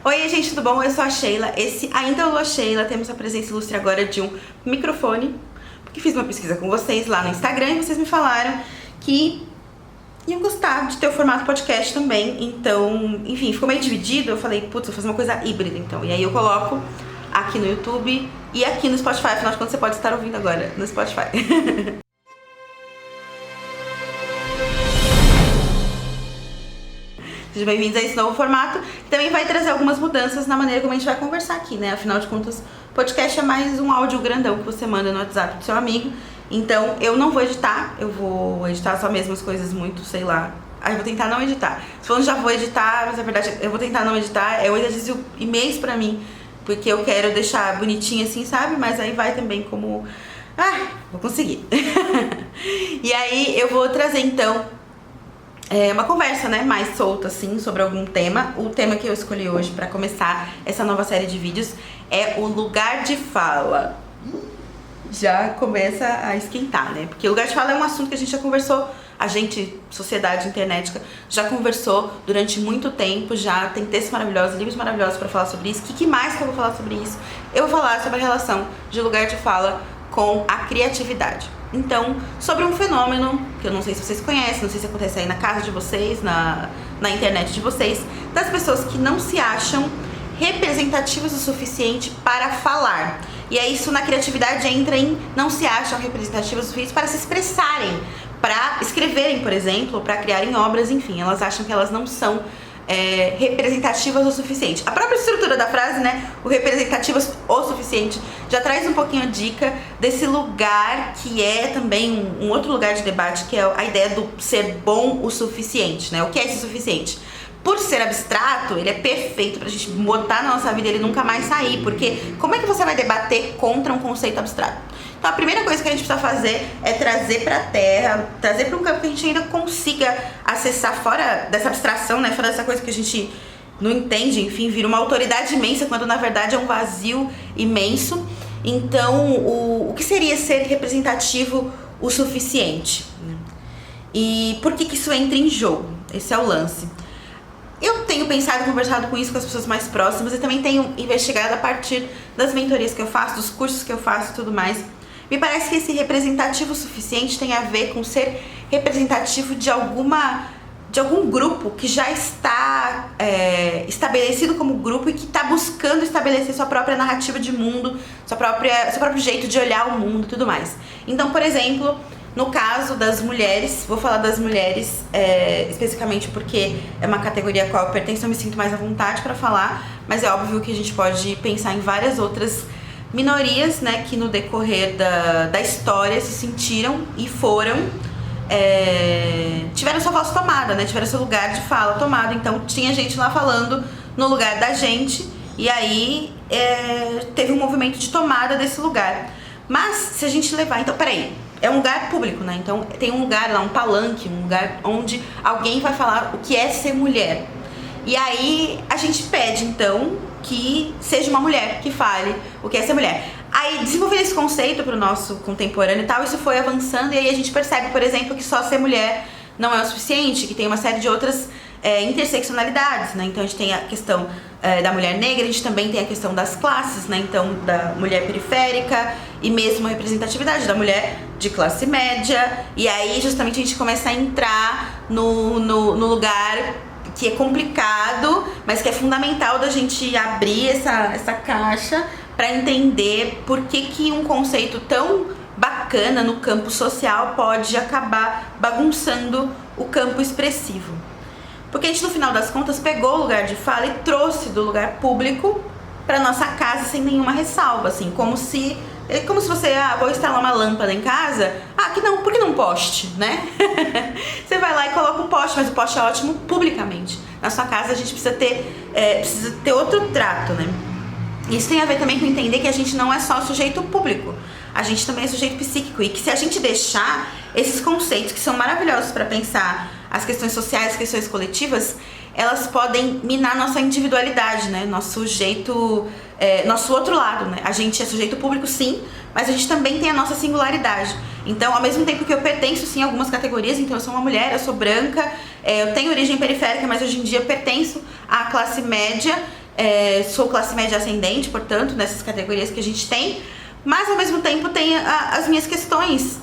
Oi, gente, tudo bom? Eu sou a Sheila. Esse ainda é o Lua Sheila. Temos a presença ilustre agora de um microfone, porque fiz uma pesquisa com vocês lá no Instagram e vocês me falaram que iam gostar de ter o formato podcast também. Então, enfim, ficou meio dividido. Eu falei, putz, vou fazer uma coisa híbrida então. E aí eu coloco aqui no YouTube e aqui no Spotify. Afinal de contas, você pode estar ouvindo agora no Spotify. Sejam bem-vindos a esse novo formato, que também vai trazer algumas mudanças na maneira como a gente vai conversar aqui, né? Afinal de contas, podcast é mais um áudio grandão que você manda no WhatsApp do seu amigo. Então, eu não vou editar, eu vou editar só mesmo as coisas muito, sei lá. Aí eu vou tentar não editar. Se falando já vou editar, mas na verdade eu vou tentar não editar. É um exercício imenso pra mim, porque eu quero deixar bonitinho assim, sabe? Mas aí vai também como... vou conseguir. E aí eu vou trazer então uma conversa, né, mais solta, assim, sobre algum tema. O tema que eu escolhi hoje pra começar essa nova série de vídeos é o lugar de fala. Já começa a esquentar, né? Porque o lugar de fala é um assunto que a gente já conversou, a gente, sociedade internética, já conversou durante muito tempo, já tem textos maravilhosos, livros maravilhosos pra falar sobre isso. O que mais que eu vou falar sobre isso? Eu vou falar sobre a relação de lugar de fala com a criatividade. Então, sobre um fenômeno que eu não sei se vocês conhecem, não sei se acontece aí na casa de vocês, na internet de vocês, das pessoas que não se acham representativas o suficiente para falar. E aí isso na criatividade entra em não se acham representativas o suficiente para se expressarem, para escreverem, por exemplo, para criarem obras, enfim, elas acham que elas não são representativas o suficiente. A própria estrutura da frase, né, o representativas o suficiente, já traz um pouquinho a dica desse lugar que é também um outro lugar de debate, que é a ideia do ser bom o suficiente, né? O que é esse suficiente? Por ser abstrato, ele é perfeito pra gente botar na nossa vida e ele nunca mais sair, porque como é que você vai debater contra um conceito abstrato? Então a primeira coisa que a gente precisa fazer é trazer pra terra, trazer pra um campo que a gente ainda consiga acessar fora dessa abstração, né? Fora dessa coisa que a gente não entende, enfim, vira uma autoridade imensa, quando na verdade é um vazio imenso. Então, o que seria ser representativo o suficiente? E por que isso entra em jogo? Esse é o lance. Eu tenho pensado e conversado com isso com as pessoas mais próximas e também tenho investigado a partir das mentorias que eu faço, dos cursos que eu faço e tudo mais. Me parece que esse representativo suficiente tem a ver com ser representativo de algum grupo que já está estabelecido como grupo e que está buscando estabelecer sua própria narrativa de mundo, seu próprio jeito de olhar o mundo e tudo mais. Então, por exemplo, no caso das mulheres, vou falar das mulheres especificamente porque é uma categoria a qual eu pertenço, eu me sinto mais à vontade para falar, mas é óbvio que a gente pode pensar em várias outras minorias, né, que no decorrer da história se sentiram e tiveram sua voz tomada, né, tiveram seu lugar de fala tomado. Então tinha gente lá falando no lugar da gente e aí teve um movimento de tomada desse lugar. Mas se a gente levar, então peraí, é um lugar público, né? Então tem um lugar lá, um palanque, um lugar onde alguém vai falar o que é ser mulher. E aí a gente pede então que seja uma mulher que fale o que é ser mulher. Aí desenvolver esse conceito para o nosso contemporâneo e tal, isso foi avançando e aí a gente percebe, por exemplo, que só ser mulher não é o suficiente, que tem uma série de outras interseccionalidades, né? Então a gente tem a questão da mulher negra, a gente também tem a questão das classes, né? Então da mulher periférica e mesmo a representatividade da mulher de classe média. E aí justamente a gente começa a entrar no lugar que é complicado, mas que é fundamental da gente abrir essa caixa para entender por que um conceito tão bacana no campo social pode acabar bagunçando o campo expressivo. Porque a gente, no final das contas, pegou o lugar de fala e trouxe do lugar público para nossa casa sem nenhuma ressalva, assim, como se você, vou instalar uma lâmpada em casa, por que não um poste, né? Você vai lá e coloca um poste, mas o poste é ótimo publicamente. Na sua casa a gente precisa ter outro trato, né? Isso tem a ver também com entender que a gente não é só sujeito público, a gente também é sujeito psíquico e que se a gente deixar esses conceitos que são maravilhosos para pensar as questões sociais, as questões coletivas, elas podem minar nossa individualidade, né? Nosso jeito, nosso outro lado, né? A gente é sujeito público, sim, mas a gente também tem a nossa singularidade. Então, ao mesmo tempo que eu pertenço, sim, a algumas categorias, então eu sou uma mulher, eu sou branca, eu tenho origem periférica, mas hoje em dia eu pertenço à classe média, sou classe média ascendente, portanto, nessas categorias que a gente tem, mas ao mesmo tempo tem as minhas questões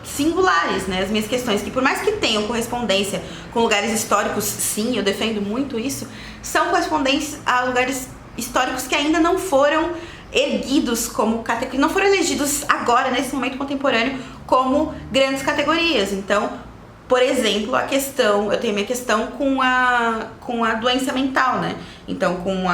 singulares, né? As minhas questões que, por mais que tenham correspondência com lugares históricos, sim, eu defendo muito isso, são correspondentes a lugares históricos que ainda não foram erguidos como categoria, não foram elegidos agora, nesse momento contemporâneo, como grandes categorias. Então, por exemplo, eu tenho minha questão com a doença mental, né? Então, com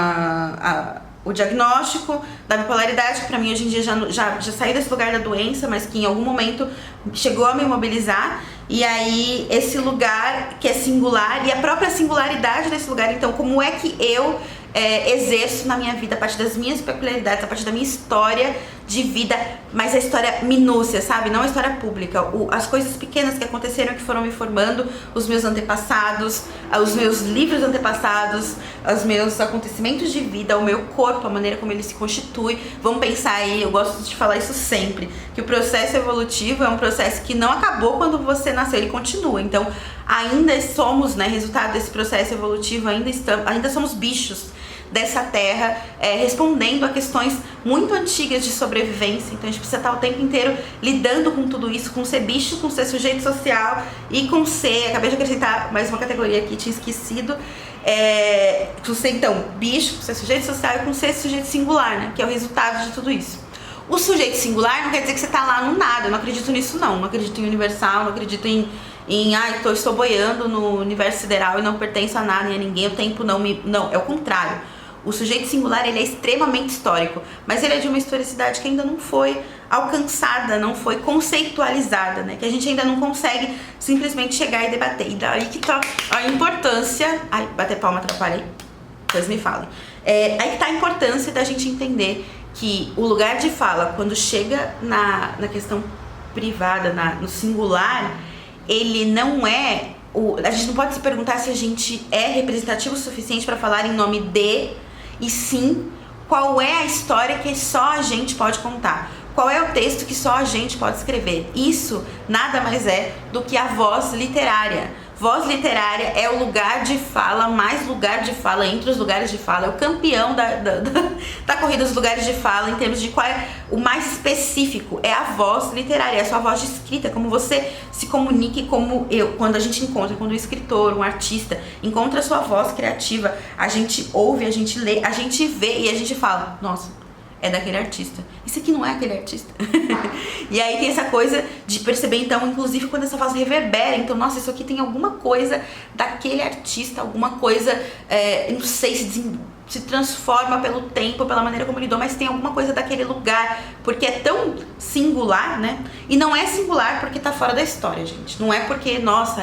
o diagnóstico da bipolaridade, que pra mim hoje em dia já saí desse lugar da doença, mas que em algum momento chegou a me imobilizar. E aí, esse lugar que é singular, e a própria singularidade desse lugar, então, como é que eu exerço na minha vida, a partir das minhas peculiaridades, a partir da minha história de vida, mas a história minúcia, sabe? Não a história pública, as coisas pequenas que aconteceram, que foram me formando, os meus antepassados, os meus livros antepassados, os meus acontecimentos de vida, o meu corpo, a maneira como ele se constitui. Vamos pensar aí, eu gosto de falar isso sempre, que o processo evolutivo é um processo que não acabou quando você nasceu, ele continua. Então, ainda somos, né, resultado desse processo evolutivo, ainda somos bichos dessa terra, respondendo a questões muito antigas de sobrevivência. Então a gente precisa estar o tempo inteiro lidando com tudo isso, com ser bicho, com ser sujeito social e com ser, acabei de acrescentar mais uma categoria aqui, tinha esquecido, com ser então bicho, com ser sujeito social e com ser sujeito singular, né, que é o resultado de tudo isso. O sujeito singular não quer dizer que você tá lá no nada, eu não acredito nisso não acredito em universal, não acredito estou boiando no universo sideral e não pertenço a nada e a ninguém, o tempo não, é o contrário. O sujeito singular, ele é extremamente histórico, mas ele é de uma historicidade que ainda não foi alcançada, não foi conceitualizada, né? Que a gente ainda não consegue simplesmente chegar e debater. E daí que tá a importância... Ai, bater palma atrapalhei? Pois me falem. Aí que tá a importância da gente entender que o lugar de fala, quando chega na questão privada, no singular, ele não é... A gente não pode se perguntar se a gente é representativo o suficiente para falar em nome de... E sim, qual é a história que só a gente pode contar? Qual é o texto que só a gente pode escrever? Isso nada mais é do que a voz literária. Voz literária é o lugar de fala, mais lugar de fala entre os lugares de fala. É o campeão da corrida dos lugares de fala, em termos de qual é o mais específico. É a voz literária, é a sua voz de escrita, como você se comunique, como quando a gente encontra, quando um escritor, um artista encontra a sua voz criativa, a gente ouve, a gente lê, a gente vê e a gente fala, nossa, é daquele artista. Isso aqui não é aquele artista. E aí tem essa coisa de perceber, então, inclusive quando essa voz reverbera, então, nossa, isso aqui tem alguma coisa daquele artista, alguma coisa, não sei, se transforma pelo tempo, pela maneira como lidou, mas tem alguma coisa daquele lugar, porque é tão singular, né? E não é singular porque tá fora da história, gente. Não é porque, nossa,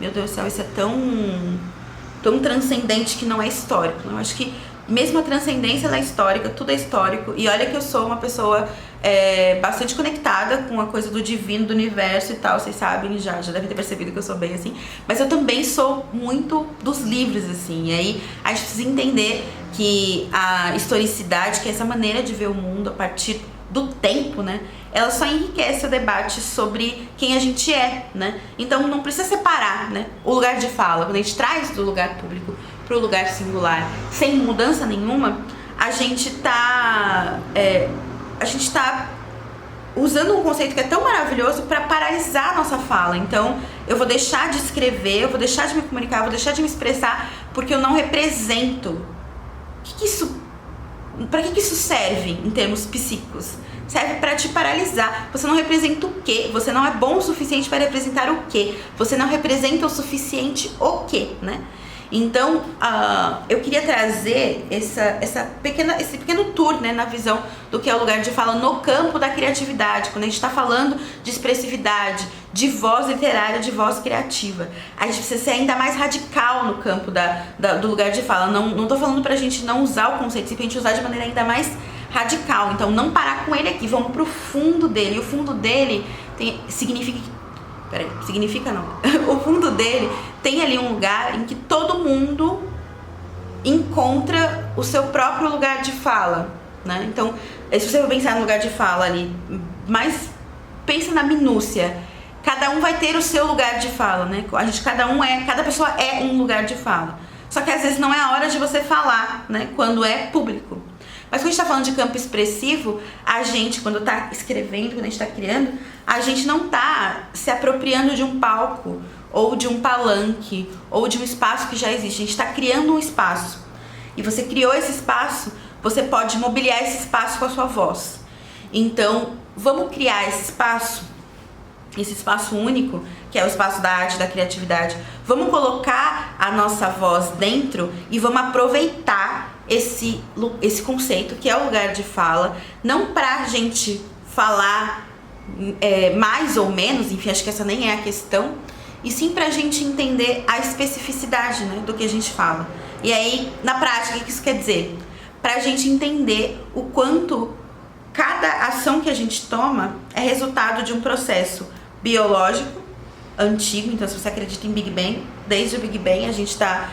meu Deus do céu, isso é tão transcendente que não é histórico. Eu acho que mesmo a transcendência ela é histórica, tudo é histórico. E olha que eu sou uma pessoa bastante conectada com a coisa do divino, do universo e tal. Vocês sabem, já devem ter percebido que eu sou bem assim. Mas eu também sou muito dos livros, assim. E aí a gente precisa entender que a historicidade, que é essa maneira de ver o mundo a partir do tempo, né? Ela só enriquece o debate sobre quem a gente é, né? Então não precisa separar, né, o lugar de fala. Quando a gente traz do lugar público para o lugar singular, sem mudança nenhuma, a gente tá usando um conceito que é tão maravilhoso para paralisar a nossa fala. Então, eu vou deixar de escrever, eu vou deixar de me comunicar, eu vou deixar de me expressar porque eu não represento. Para que isso serve em termos psíquicos? Serve para te paralisar. Você não representa o quê? Você não é bom o suficiente para representar o quê? Você não representa o suficiente o quê, né? Então, eu queria trazer esse pequeno tour, né, na visão do que é o lugar de fala no campo da criatividade. Quando a gente está falando de expressividade, de voz literária, de voz criativa, a gente precisa ser ainda mais radical no campo do lugar de fala. Não tô falando pra gente não usar o conceito, simplesmente usar de maneira ainda mais radical. Então, não parar com ele aqui, vamos pro fundo dele. E o fundo dele significa não. O fundo dele tem ali um lugar em que todo mundo encontra o seu próprio lugar de fala, né? Então, se você for pensar no lugar de fala ali, mas pensa na minúcia. Cada um vai ter o seu lugar de fala, né? Cada pessoa é um lugar de fala. Só que às vezes não é a hora de você falar, né? Quando é público. Mas quando a gente tá falando de campo expressivo, a gente, quando tá escrevendo, quando a gente tá criando, a gente não tá se apropriando de um palco, ou de um palanque, ou de um espaço que já existe. A gente tá criando um espaço. E você criou esse espaço, você pode mobiliar esse espaço com a sua voz. Então, vamos criar esse espaço único, que é o espaço da arte, da criatividade. Vamos colocar a nossa voz dentro e vamos aproveitar esse conceito, que é o lugar de fala, não pra gente falar mais ou menos, enfim, acho que essa nem é a questão, e sim pra gente entender a especificidade, né, do que a gente fala. E aí, na prática, o que isso quer dizer? Pra gente entender o quanto cada ação que a gente toma é resultado de um processo biológico antigo. Então, se você acredita em Big Bang, desde o Big Bang a gente está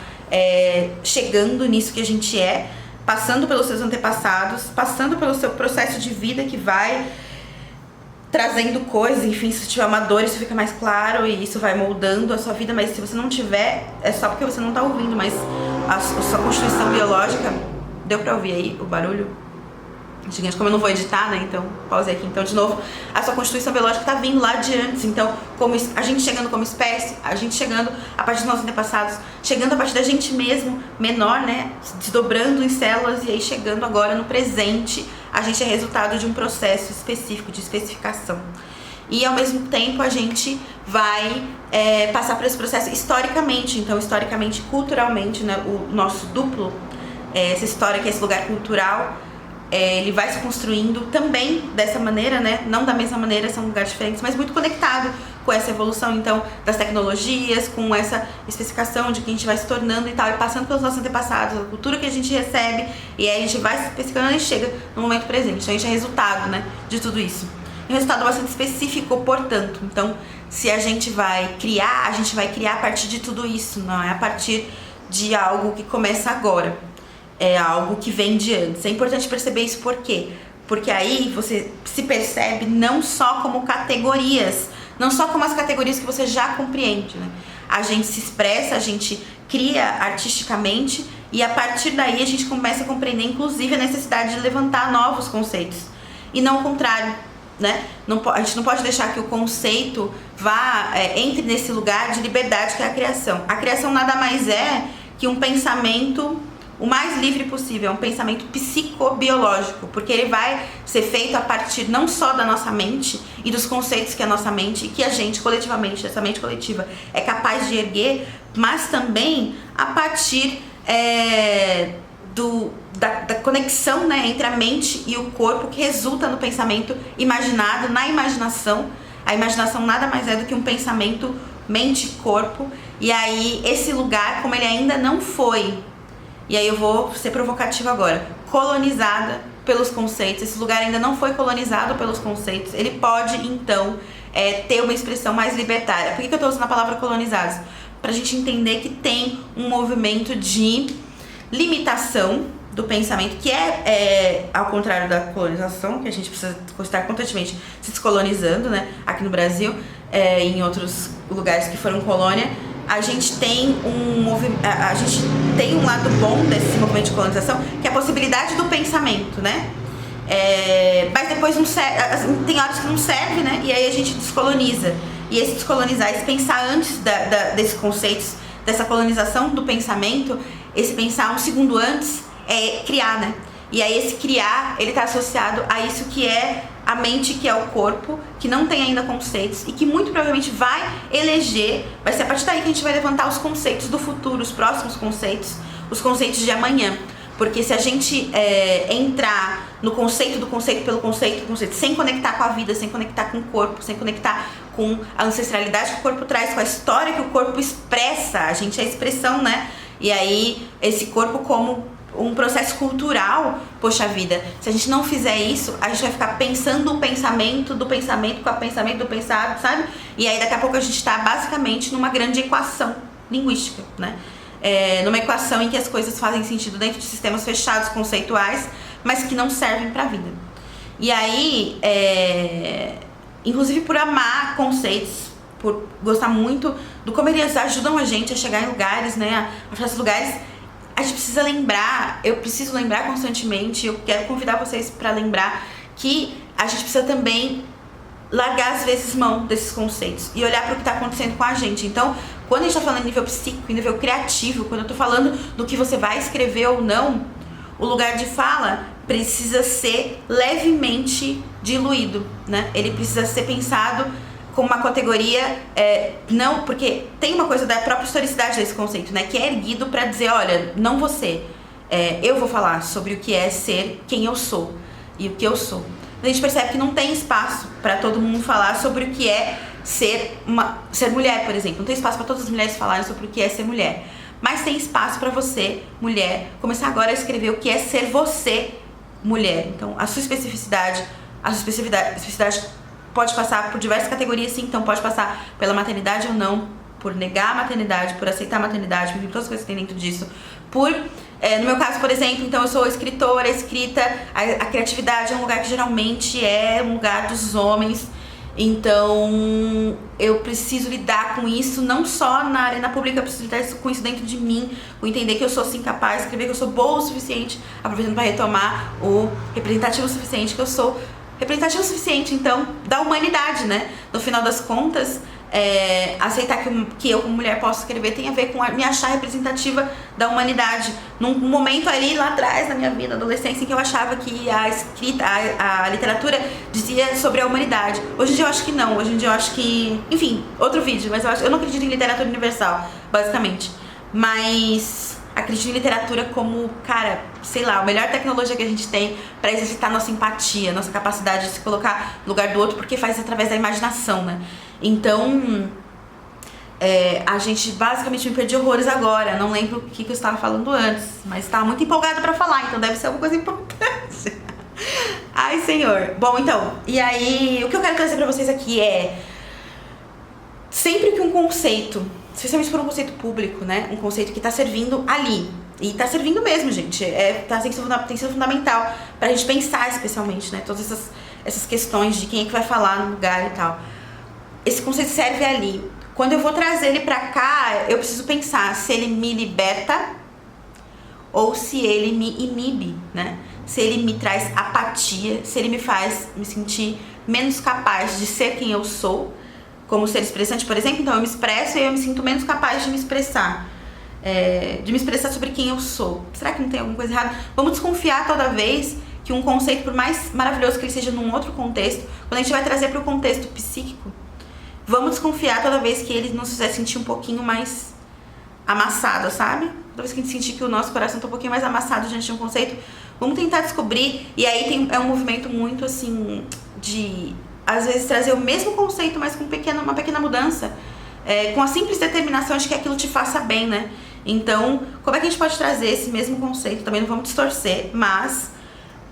chegando nisso que a gente é, passando pelos seus antepassados, passando pelo seu processo de vida que vai trazendo coisas, enfim, se tiver uma dor isso fica mais claro e isso vai moldando a sua vida, mas se você não tiver, é só porque você não está ouvindo, mas a sua constituição biológica, deu pra ouvir aí o barulho? Gente, como eu não vou editar, né, então pausei aqui. Então, de novo, a sua constituição biológica tá vindo lá de antes. Então, como a gente chegando como espécie, a gente chegando a partir dos nossos antepassados, chegando a partir da gente mesmo, menor, né, se desdobrando em células e aí chegando agora no presente, a gente é resultado de um processo específico, de especificação. E, ao mesmo tempo, a gente vai passar por esse processo historicamente. Então, historicamente, culturalmente, né, o nosso duplo, essa história que é esse lugar cultural, ele vai se construindo também dessa maneira, né? Não da mesma maneira, são lugares diferentes, mas muito conectado com essa evolução, então, das tecnologias, com essa especificação de que a gente vai se tornando e tal, e passando pelos nossos antepassados, a cultura que a gente recebe, e aí a gente vai se especificando e chega no momento presente. Então, a gente é resultado, né, de tudo isso. E um resultado bastante específico, portanto. Então, se a gente vai criar a partir de tudo isso, não é a partir de algo que começa agora. É algo que vem de antes. É importante perceber isso por quê? Porque aí você se percebe não só como categorias, não só como as categorias que você já compreende, né? A gente se expressa, a gente cria artisticamente e a partir daí a gente começa a compreender inclusive a necessidade de levantar novos conceitos e não o contrário, né? A gente não pode deixar que o conceito entre nesse lugar de liberdade que é a criação. A criação nada mais é que um pensamento o mais livre possível, é um pensamento psicobiológico, porque ele vai ser feito a partir não só da nossa mente e dos conceitos que a nossa mente e que a gente coletivamente, essa mente coletiva é capaz de erguer, mas também a partir da conexão, né, entre a mente e o corpo que resulta no pensamento imaginado, na imaginação. A imaginação nada mais é do que um pensamento mente-corpo, e aí esse lugar, como ele ainda não foi, e aí eu vou ser provocativa agora, colonizada pelos conceitos, esse lugar ainda não foi colonizado pelos conceitos, ele pode então ter uma expressão mais libertária. Por que eu tô usando a palavra colonizados? Pra gente entender que tem um movimento de limitação do pensamento, que ao contrário da colonização, que a gente precisa estar constantemente se descolonizando, né? Aqui no Brasil, em outros lugares que foram colônia, a gente tem um lado bom desse movimento de colonização, que é a possibilidade do pensamento, né? Mas depois não serve, tem horas que não serve, né? E aí a gente descoloniza. E esse descolonizar, esse pensar antes desses conceitos, dessa colonização do pensamento, esse pensar um segundo antes é criar, né? E aí esse criar, ele tá associado a isso que é a mente, que é o corpo, que não tem ainda conceitos e que muito provavelmente vai ser a partir daí que a gente vai levantar os conceitos do futuro, os próximos conceitos, os conceitos de amanhã. Porque se a gente entrar no conceito do conceito pelo conceito do conceito, sem conectar com a vida, sem conectar com o corpo, sem conectar com a ancestralidade que o corpo traz, com a história que o corpo expressa, a gente é a expressão, né? E aí esse corpo como um processo cultural, poxa vida, se a gente não fizer isso, a gente vai ficar pensando o pensamento do pensamento com o pensamento do pensado, sabe? E aí daqui a pouco a gente tá basicamente numa grande equação linguística, né? Numa equação em que as coisas fazem sentido dentro de sistemas fechados, conceituais, mas que não servem pra vida. E aí, inclusive por amar conceitos, por gostar muito do como eles ajudam a gente a chegar em lugares, né, a achar esses lugares. A gente precisa lembrar, eu preciso lembrar constantemente, eu quero convidar vocês para lembrar que a gente precisa também largar às vezes mão desses conceitos e olhar para o que está acontecendo com a gente. Então, quando a gente está falando em nível psíquico, em nível criativo, quando eu tô falando do que você vai escrever ou não, o lugar de fala precisa ser levemente diluído, né? Ele precisa ser pensado como uma categoria, não, porque tem uma coisa da própria historicidade desse conceito, né? Que é erguido para dizer, olha, não você, eu vou falar sobre o que é ser quem eu sou e o que eu sou. A gente percebe que não tem espaço para todo mundo falar sobre o que é ser mulher, por exemplo. Não tem espaço para todas as mulheres falarem sobre o que é ser mulher. Mas tem espaço para você, mulher, começar agora a escrever o que é ser você, mulher. Então, a sua especificidade pode passar por diversas categorias, sim. Então, pode passar pela maternidade ou não, por negar a maternidade, por aceitar a maternidade, por todas as coisas que tem dentro disso, no meu caso, por exemplo, então eu sou escritora, escrita, a criatividade é um lugar que geralmente é um lugar dos homens, então eu preciso lidar com isso, não só na arena pública, eu preciso lidar com isso dentro de mim, com entender que eu sou assim capaz, escrever que eu sou boa o suficiente, aproveitando para retomar o representativo o suficiente, que eu sou representativo o suficiente, então, da humanidade, né? No final das contas, aceitar que eu como mulher posso escrever tem a ver com me achar representativa da humanidade. Num momento ali lá atrás na minha vida, adolescência, em que eu achava que a escrita, a literatura dizia sobre a humanidade. Hoje em dia eu acho que não, hoje em dia eu acho que, enfim, outro vídeo, mas eu não acredito em literatura universal, basicamente. Mas acredito em literatura como, cara, sei lá, a melhor tecnologia que a gente tem para exercitar nossa empatia, nossa capacidade de se colocar no lugar do outro, porque faz através da imaginação, né? Então, a gente basicamente me perdi horrores agora. Não lembro o que eu estava falando antes, mas estava muito empolgada para falar, então deve ser alguma coisa importante. Ai, senhor. Bom, então, e aí, o que eu quero trazer para vocês aqui é sempre que um conceito, especialmente por um conceito público, né? Um conceito que tá servindo ali. E tá servindo mesmo, gente. Tem sido fundamental pra gente pensar, especialmente, né? Todas essas questões de quem é que vai falar no lugar e tal. Esse conceito serve ali. Quando eu vou trazer ele pra cá, eu preciso pensar se ele me liberta ou se ele me inibe, né? Se ele me traz apatia, se ele me faz me sentir menos capaz de ser quem eu sou, como ser expressante, por exemplo. Então eu me expresso e eu me sinto menos capaz de me expressar. De me expressar sobre quem eu sou. Será que não tem alguma coisa errada? Vamos desconfiar toda vez que um conceito, por mais maravilhoso que ele seja num outro contexto, quando a gente vai trazer para o contexto psíquico, vamos desconfiar toda vez que ele nos fizer sentir um pouquinho mais amassado, sabe? Toda vez que a gente sentir que o nosso coração tá um pouquinho mais amassado diante de um conceito, vamos tentar descobrir. E aí é um movimento muito assim de, às vezes, trazer o mesmo conceito, mas com uma pequena mudança, com a simples determinação de que aquilo te faça bem, né? Então, como é que a gente pode trazer esse mesmo conceito? Também não vamos distorcer, mas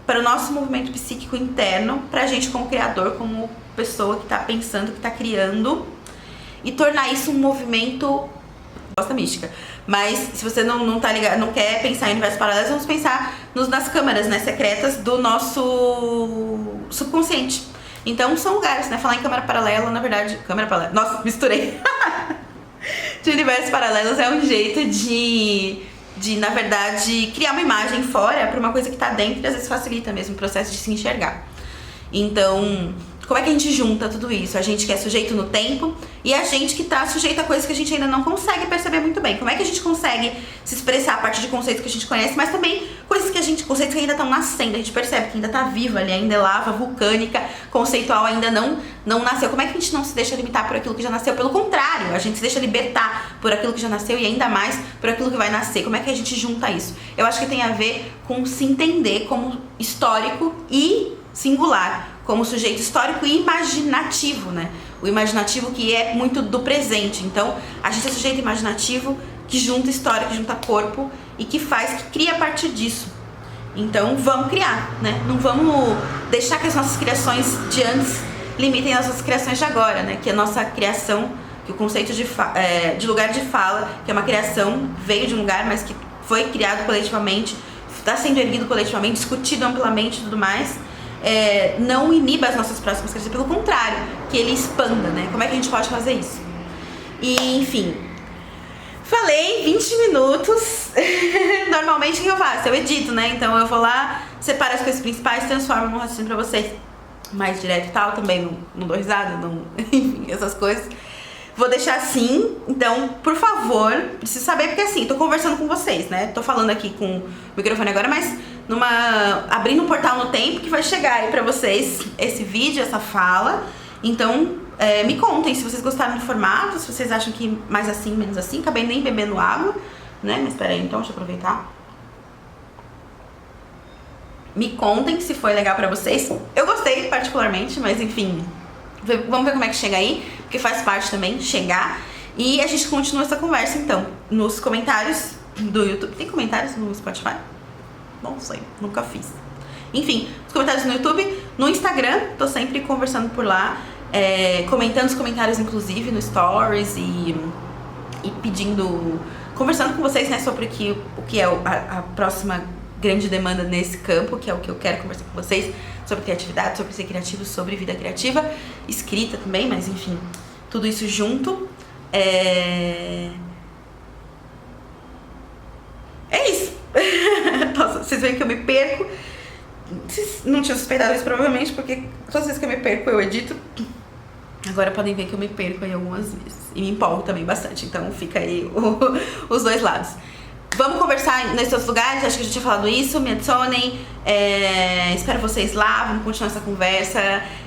para o nosso movimento psíquico interno, pra gente como criador, como pessoa que tá pensando, que tá criando, e tornar isso um movimento gosta mística. Mas se você não tá ligado, não quer pensar em universos paralelos, vamos pensar nas câmaras, né, secretas do nosso subconsciente. Então são lugares, né? Falar em câmara paralela, na verdade, câmara paralela. Nossa, misturei. De universos paralelos é um jeito de, na verdade, criar uma imagem fora para uma coisa que tá dentro e às vezes facilita mesmo o processo de se enxergar. Então, como é que a gente junta tudo isso? A gente que é sujeito no tempo e a gente que tá sujeito a coisas que a gente ainda não consegue perceber muito bem. Como é que a gente consegue se expressar a partir de conceitos que a gente conhece, mas também conceitos que ainda estão nascendo, a gente percebe que ainda tá viva ali, ainda é lava vulcânica, conceitual ainda não nasceu. Como é que a gente não se deixa limitar por aquilo que já nasceu? Pelo contrário, a gente se deixa libertar por aquilo que já nasceu e ainda mais por aquilo que vai nascer. Como é que a gente junta isso? Eu acho que tem a ver com se entender como histórico e singular, como sujeito histórico e imaginativo, né? O imaginativo que é muito do presente. Então, a gente é sujeito imaginativo que junta história, que junta corpo e que cria a partir disso. Então, vamos criar, né? Não vamos deixar que as nossas criações de antes limitem as nossas criações de agora, né? Que a nossa criação, que o conceito de lugar de fala, que é uma criação, veio de um lugar, mas que foi criado coletivamente, está sendo erguido coletivamente, discutido amplamente e tudo mais, não iniba as nossas próximas criações, pelo contrário, que ele expanda, né? Como é que a gente pode fazer isso? E, enfim, falei 20 minutos. Normalmente o que eu faço? Eu edito, né? Então eu vou lá, separo as coisas principais, transformo num raciocínio pra vocês mais direto e tal. Também não dou risada, não... enfim, essas coisas. Vou deixar assim, então, por favor, preciso saber, porque assim, tô conversando com vocês, né? Tô falando aqui com o microfone agora, mas abrindo um portal no tempo que vai chegar aí pra vocês esse vídeo, essa fala. Então, me contem se vocês gostaram do formato, se vocês acham que mais assim, menos assim. Acabei nem bebendo água, né? Mas peraí, então, deixa eu aproveitar. Me contem se foi legal pra vocês. Eu gostei particularmente, mas enfim... Vamos ver como é que chega aí, porque faz parte também chegar. E a gente continua essa conversa, então, nos comentários do YouTube. Tem comentários no Spotify? Não sei, nunca fiz. Enfim, os comentários no YouTube, no Instagram, tô sempre conversando por lá, comentando os comentários, inclusive, no Stories e pedindo, conversando com vocês, né, sobre o que é a próxima grande demanda nesse campo, que é o que eu quero conversar com vocês, sobre criatividade, sobre ser criativo, sobre vida criativa, escrita também, mas enfim, tudo isso junto. É isso. Nossa, vocês veem que eu me perco. Vocês não tinham suspeitado isso provavelmente, porque todas as vezes que eu me perco eu edito. Agora podem ver que eu me perco aí algumas vezes. E me empolgo também bastante, então fica aí os dois lados. Vamos conversar nesses outros lugares, acho que eu já tinha falado isso, me adicionem, espero vocês lá, vamos continuar essa conversa.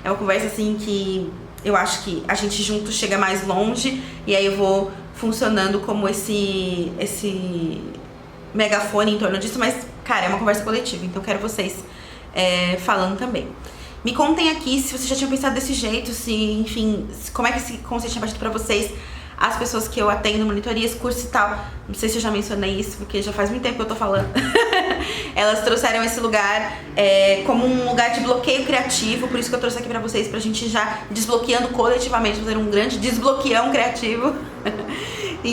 É uma conversa assim que eu acho que a gente junto chega mais longe, e aí eu vou funcionando como esse megafone em torno disso, mas, cara, é uma conversa coletiva, então quero vocês falando também. Me contem aqui se vocês já tinham pensado desse jeito, se, enfim, como é que esse conceito tinha batido pra vocês. As pessoas que eu atendo, monitorias, cursos e tal, não sei se eu já mencionei isso, porque já faz muito tempo que eu tô falando. Elas trouxeram esse lugar como um lugar de bloqueio criativo, por isso que eu trouxe aqui pra vocês, pra gente já desbloqueando coletivamente, fazer um grande desbloqueão criativo.